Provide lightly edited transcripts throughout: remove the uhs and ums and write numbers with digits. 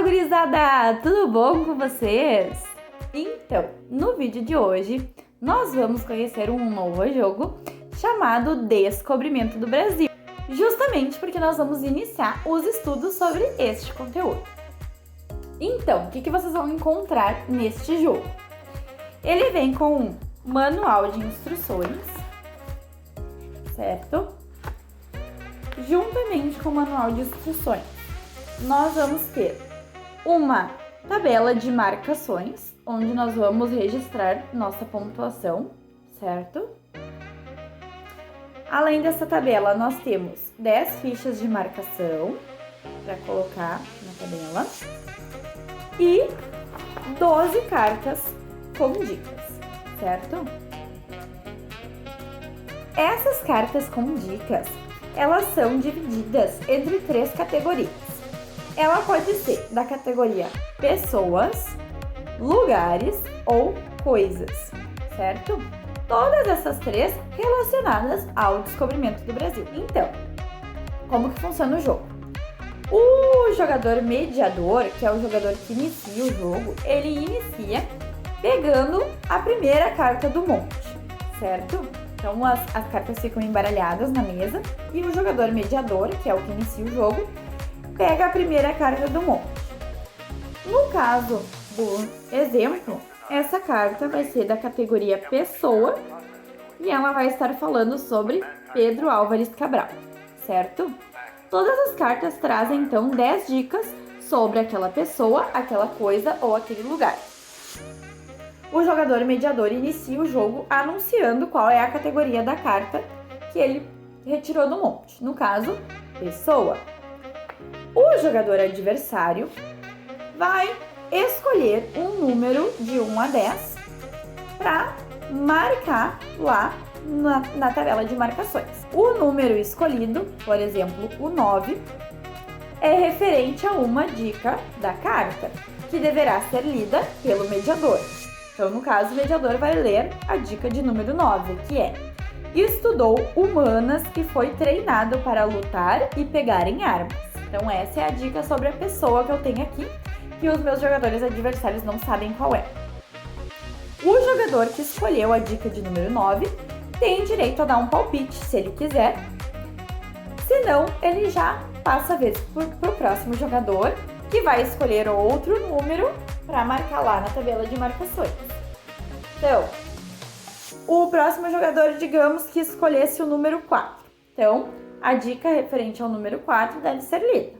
gurizada! Tudo bom com vocês? Então, no vídeo de hoje, nós vamos conhecer um novo jogo chamado Descobrimento do Brasil, justamente porque nós vamos iniciar os estudos sobre este conteúdo. Então, o que vocês vão encontrar neste jogo? Ele vem com um manual de instruções, certo? Juntamente com o manual de instruções, nós vamos ter uma tabela de marcações, onde nós vamos registrar nossa pontuação, certo? Além dessa tabela, nós temos 10 fichas de marcação para colocar na tabela e 12 cartas com dicas, certo? Essas cartas com dicas, elas são divididas entre 3 categorias. Ela pode ser da categoria pessoas, lugares ou coisas, certo? Todas essas 3 relacionadas ao descobrimento do Brasil. Então, como que funciona o jogo? O jogador mediador, que é o jogador que inicia o jogo, ele inicia pegando a primeira carta do monte, certo? Então, as cartas ficam embaralhadas na mesa e o jogador mediador, que é o que inicia o jogo, pega a primeira carta do monte. No caso do exemplo, essa carta vai ser da categoria pessoa e ela vai estar falando sobre Pedro Álvares Cabral, certo? Todas as cartas trazem, então, 10 dicas sobre aquela pessoa, aquela coisa ou aquele lugar. O jogador mediador inicia o jogo anunciando qual é a categoria da carta que ele retirou do monte. No caso, pessoa. O jogador adversário vai escolher um número de 1 a 10 para marcar lá na tabela de marcações. O número escolhido, por exemplo, o 9, é referente a uma dica da carta, que deverá ser lida pelo mediador. Então, no caso, o mediador vai ler a dica de número 9, que é: estudou humanas e foi treinado para lutar e pegar em armas. Então, essa é a dica sobre a pessoa que eu tenho aqui, que os meus jogadores adversários não sabem qual é. O jogador que escolheu a dica de número 9 tem direito a dar um palpite, se ele quiser. Se não, ele já passa a vez para o próximo jogador, que vai escolher outro número para marcar lá na tabela de marcações. Então, o próximo jogador, digamos que escolhesse o número 4. Então, a dica referente ao número 4 deve ser lida.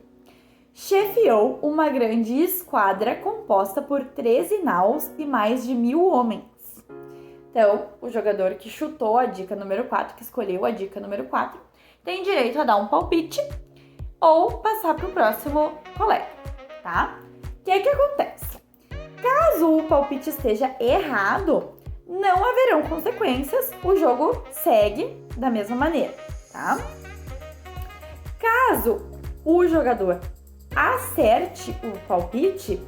Chefiou uma grande esquadra composta por 13 naus e mais de 1000 homens. Então, o jogador que chutou a dica número 4, que escolheu a dica número 4, tem direito a dar um palpite ou passar para o próximo colega, tá? O que acontece? Caso o palpite esteja errado, não haverão consequências, o jogo segue da mesma maneira, tá? Caso o jogador acerte o palpite,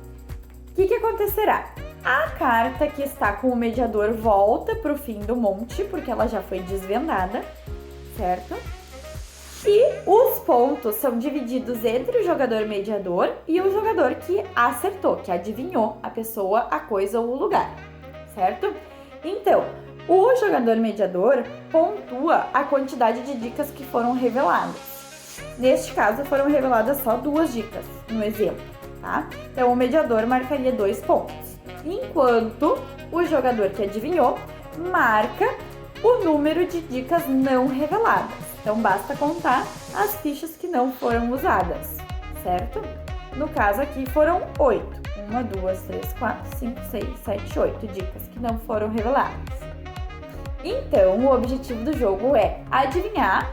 o que acontecerá? A carta que está com o mediador volta para o fim do monte, porque ela já foi desvendada, certo? E os pontos são divididos entre o jogador mediador e o jogador que acertou, que adivinhou a pessoa, a coisa ou o lugar, certo? Então, o jogador mediador pontua a quantidade de dicas que foram reveladas. Neste caso, foram reveladas só 2 dicas, no exemplo, tá? Então, o mediador marcaria 2 pontos, enquanto o jogador que adivinhou marca o número de dicas não reveladas. Então, basta contar as fichas que não foram usadas, certo? No caso aqui, foram 8. 1, 2, 3, 4, 5, 6, 7, 8 dicas que não foram reveladas. Então, o objetivo do jogo é adivinhar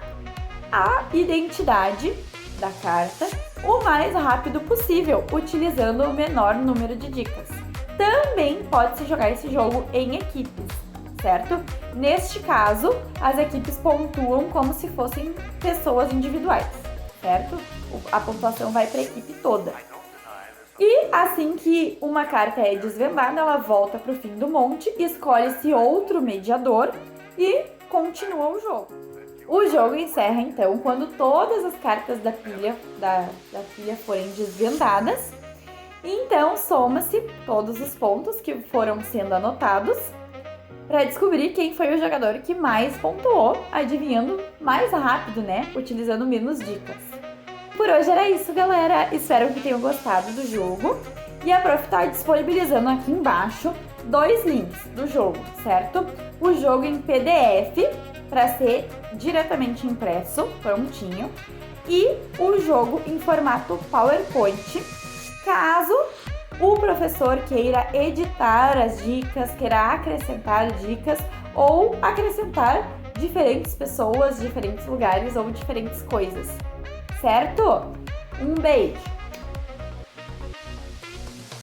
a identidade da carta o mais rápido possível, utilizando o menor número de dicas. Também pode-se jogar esse jogo em equipes, certo? Neste caso, as equipes pontuam como se fossem pessoas individuais, certo? A pontuação vai para a equipe toda. E assim que uma carta é desvendada, ela volta para o fim do monte, escolhe-se outro mediador e continua o jogo. O jogo encerra, então, quando todas as cartas da pilha forem desvendadas Então, soma-se todos os pontos que foram sendo anotados para descobrir quem foi o jogador que mais pontuou, adivinhando mais rápido, né? Utilizando menos dicas. Por hoje era isso, galera. Espero que tenham gostado do jogo. E a Prof tá disponibilizando aqui embaixo 2 links do jogo, certo? O jogo em PDF para ser diretamente impresso, prontinho, e o jogo em formato PowerPoint, caso o professor queira editar as dicas, queira acrescentar dicas ou acrescentar diferentes pessoas, diferentes lugares ou diferentes coisas, certo? Um beijo!